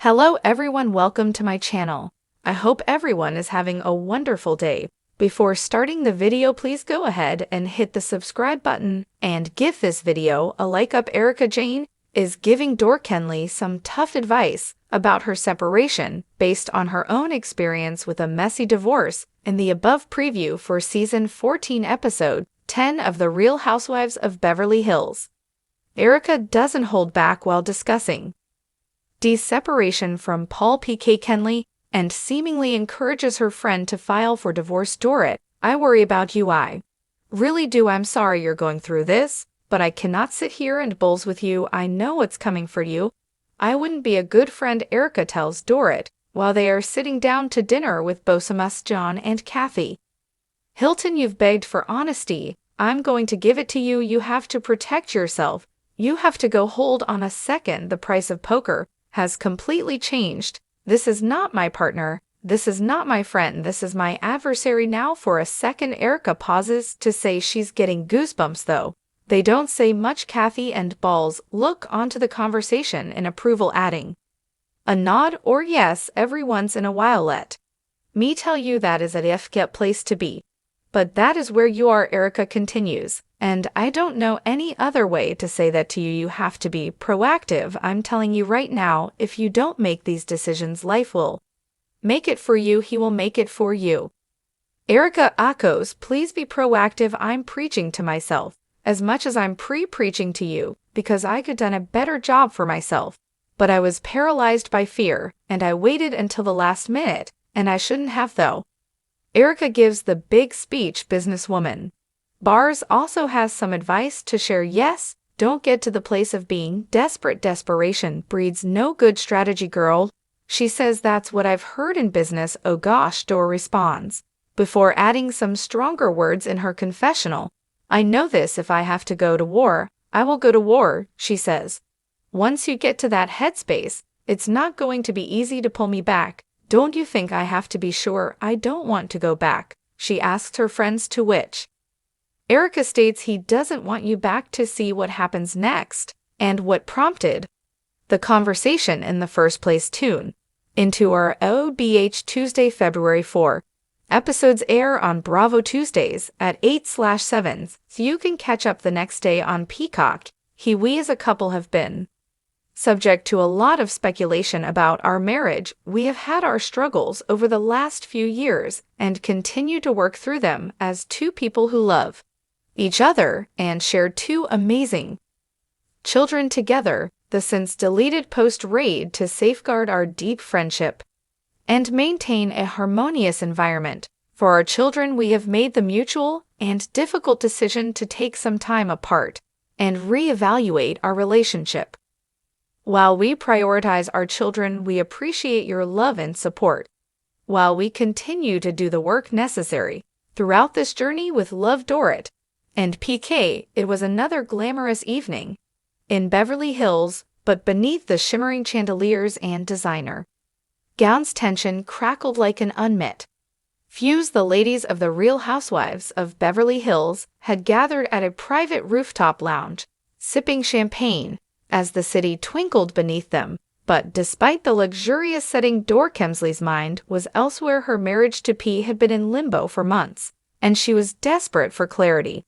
Hello everyone, welcome to my channel. I hope everyone is having a wonderful day. Before starting the video, please go ahead and hit the subscribe button and give this video a like up. Erika Jayne is giving Dorit some tough advice about her separation based on her own experience with a messy divorce in the above preview for season 14 episode 10 of The Real Housewives of Beverly Hills. Erika doesn't hold back while discussing Dee's separation from Paul P.K. Kenley and seemingly encourages her friend to file for divorce. Dorit, I worry about you. I really do. I'm sorry you're going through this, but I cannot sit here and bulls with you. I know what's coming for you. I wouldn't be a good friend, Erika tells Dorit while they are sitting down to dinner with Bosamus, John, and Kathy. Hilton, you've begged for honesty. I'm going to give it to you. You have to protect yourself. You have to go. Hold on a second. The price of poker has completely changed. This is not my partner. This is not my friend. This is my adversary. Now for a second, Erika pauses to say she's getting goosebumps though. They don't say much. Kathy and Balls look onto the conversation in approval, adding a nod or yes every once in a while. Let me tell you, that is a difficult place to be. But that is where you are, Erika continues. And I don't know any other way to say that to you. You have to be proactive. I'm telling you right now, if you don't make these decisions, life will make it for you. He will make it for you. Erika echoes, please be proactive. I'm preaching to myself as much as I'm preaching to you, because I could done a better job for myself. But I was paralyzed by fear, and I waited until the last minute, and I shouldn't have though. Erika gives the big speech. Businesswoman Bars also has some advice to share. Yes, don't get to the place of being desperate. Desperation breeds no good strategy, girl. She says that's what I've heard in business. Oh gosh, Dor responds, before adding some stronger words in her confessional. I know this. If I have to go to war, I will go to war, she says. Once you get to that headspace, it's not going to be easy to pull me back. Don't you think I have to be sure I don't want to go back? She asks her friends, to which Erika states he doesn't want you back. To see what happens next and what prompted the conversation in the first place, tune into our OBH Tuesday, February 4. Episodes air on Bravo Tuesdays at 8/7, so you can catch up the next day on Peacock. We as a couple have been subject to a lot of speculation about our marriage. We have had our struggles over the last few years and continue to work through them as two people who love each other and share two amazing children together. The since deleted post raid to safeguard our deep friendship and maintain a harmonious environment for our children, we have made the mutual and difficult decision to take some time apart and reevaluate our relationship. While we prioritize our children, we appreciate your love and support while we continue to do the work necessary throughout this journey with love. Dorit and PK. It was another glamorous evening in Beverly Hills, but beneath the shimmering chandeliers and designer gowns, tension crackled like an unmet fuse. The ladies of the Real Housewives of Beverly Hills had gathered at a private rooftop lounge, sipping champagne as the city twinkled beneath them. But despite the luxurious setting, Dorit mind was elsewhere. Her marriage to P had been in limbo for months, and she was desperate for clarity.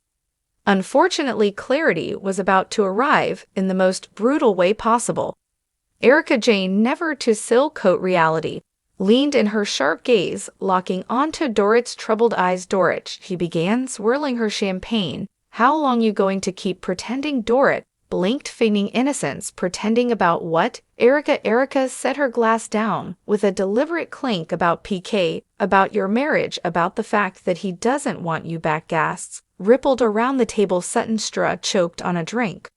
Unfortunately, clarity was about to arrive in the most brutal way possible. Erika Jayne, never to silk-coat reality, leaned in her sharp gaze, locking onto Dorit's troubled eyes. Dorit, she began, swirling her champagne. How long you going to keep pretending? Dorit blinked, feigning innocence. Pretending about what? Erika set her glass down with a deliberate clink. About PK, about your marriage, about the fact that he doesn't want you back. Gasps rippled around the table. Sutton Stra choked on a drink,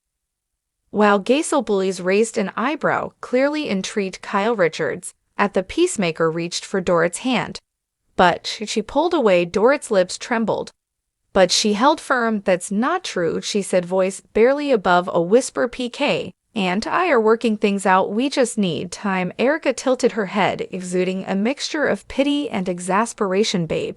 while Gaisel Bullies raised an eyebrow, clearly intrigued. Kyle Richards, at the Peacemaker, reached for Dorit's hand, but she pulled away. Dorit's lips trembled, but she held firm. That's not true, she said, voice barely above a whisper. PK and I are working things out. We just need time. Erika tilted her head, exuding a mixture of pity and exasperation. Babe,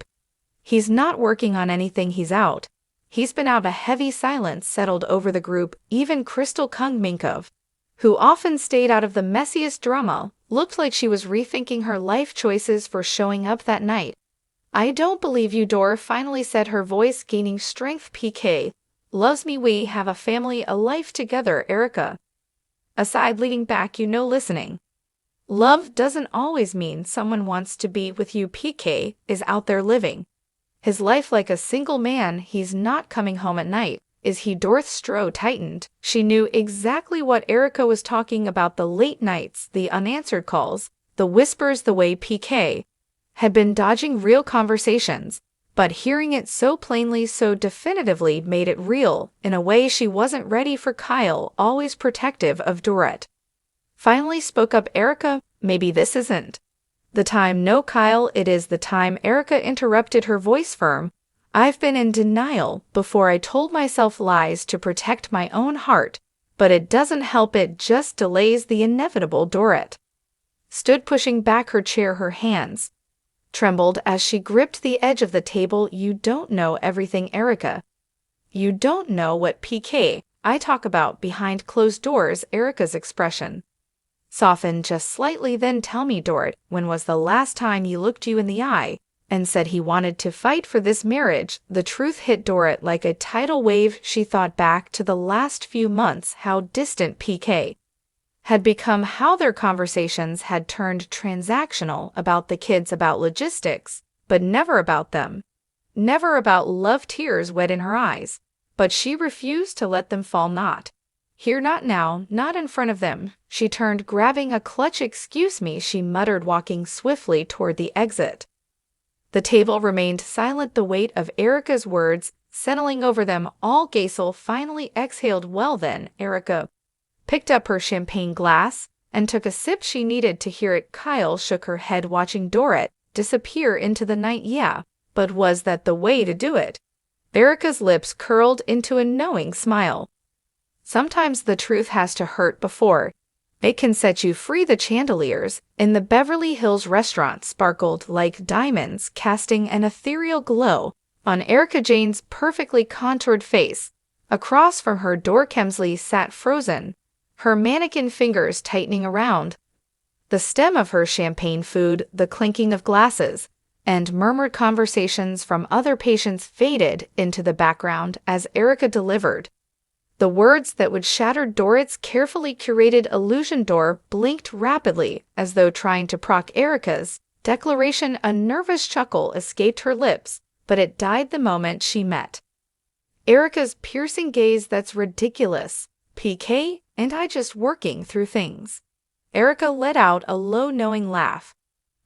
he's not working on anything. He's out. He's been out. A heavy silence settled over the group. Even Crystal Kung Minkov, who often stayed out of the messiest drama, looked like she was rethinking her life choices for showing up that night. "I don't believe you," Dor finally said, her voice gaining strength. "PK loves me. We have a family, a life together." Erika aside, leaning back, listening. "Love doesn't always mean someone wants to be with you. PK is out there living his life like a single man. He's not coming home at night, is he?" Dorth's throat tightened. She knew exactly what Erika was talking about: the late nights, the unanswered calls, the whispers, the way PK had been dodging real conversations. But hearing it so plainly, so definitively, made it real in a way she wasn't ready for. Kyle, always protective of Dorit, finally spoke up. "Erika, maybe this isn't the time." "No, Kyle, it is the time," Erika interrupted, her voice firm. "I've been in denial before. I told myself lies to protect my own heart, but it doesn't help. It just delays the inevitable." Dorit stood, pushing back her chair. Her hands trembled as she gripped the edge of the table. "You don't know everything, Erika. You don't know what PK I talk about behind closed doors." Erika's expression softened just slightly. "Then tell me, Dorit, when was the last time he looked you in the eye and said he wanted to fight for this marriage?" The truth hit Dorit like a tidal wave. She thought back to the last few months, how distant PK had become, how their conversations had turned transactional, about the kids, about logistics, but never about them. Never about love. Tears wet in her eyes, but she refused to let them fall. "Not here, not now, not in front of them." She turned, grabbing a clutch. "Excuse me," she muttered, walking swiftly toward the exit. The table remained silent, the weight of Erika's words settling over them all. Gaisel finally exhaled. "Well then." Erika picked up her champagne glass and took a sip. She needed to hear it. Kyle shook her head, watching Dorit disappear into the night. "Yeah, but was that the way to do it?" Erika's lips curled into a knowing smile. "Sometimes the truth has to hurt before it can set you free." The chandeliers in the Beverly Hills restaurant sparkled like diamonds, casting an ethereal glow on Erika Jayne's perfectly contoured face. Across from her, Dor Kemsley sat frozen, her mannequin fingers tightening around the stem of her champagne. Food, the clinking of glasses, and murmured conversations from other patients faded into the background as Erika delivered the words that would shatter Dorit's carefully curated illusion. Dor blinked rapidly, as though trying to proc Erika's declaration. A nervous chuckle escaped her lips, but it died the moment she met Erika's piercing gaze. "That's ridiculous, PK, and I just working through things." Erika let out a low, knowing laugh,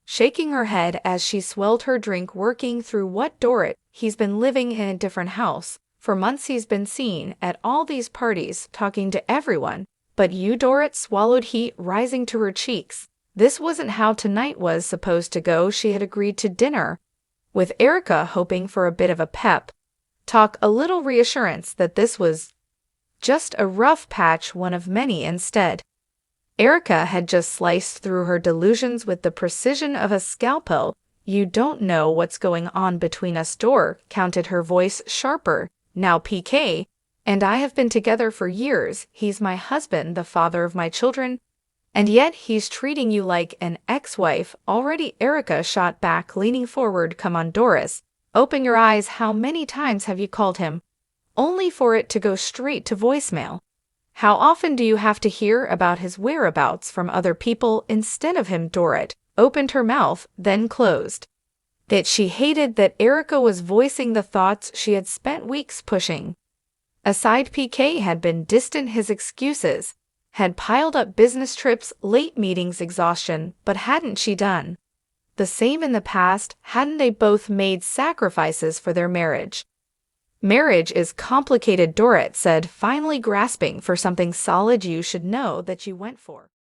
shaking her head as she swelled her drink. "Working through what, Dorit? He's been living in a different house for months. He's been seen at all these parties, talking to everyone but you." Dorit swallowed, heat rising to her cheeks. This wasn't how tonight was supposed to go. She had agreed to dinner with Erika, hoping for a bit of a pep talk, a little reassurance that this was just a rough patch, one of many. Instead, Erika had just sliced through her delusions with the precision of a scalpel. "You don't know what's going on between us," Dor counted, her voice sharper. "Now PK and I have been together for years. He's my husband, the father of my children, and yet he's treating you like an ex-wife already." Erika shot back, leaning forward. "Come on, Doris, open your eyes. How many times have you called him only for it to go straight to voicemail? How often do you have to hear about his whereabouts from other people instead of him?" Dorit opened her mouth, then closed it. She hated that Erika was voicing the thoughts she had spent weeks pushing aside. PK had been distant, his excuses had piled up: business trips, late meetings, exhaustion. But hadn't she done the same in the past? Hadn't they both made sacrifices for their marriage? "Marriage is complicated," Dorit said, finally grasping for something solid. "You should know that you went for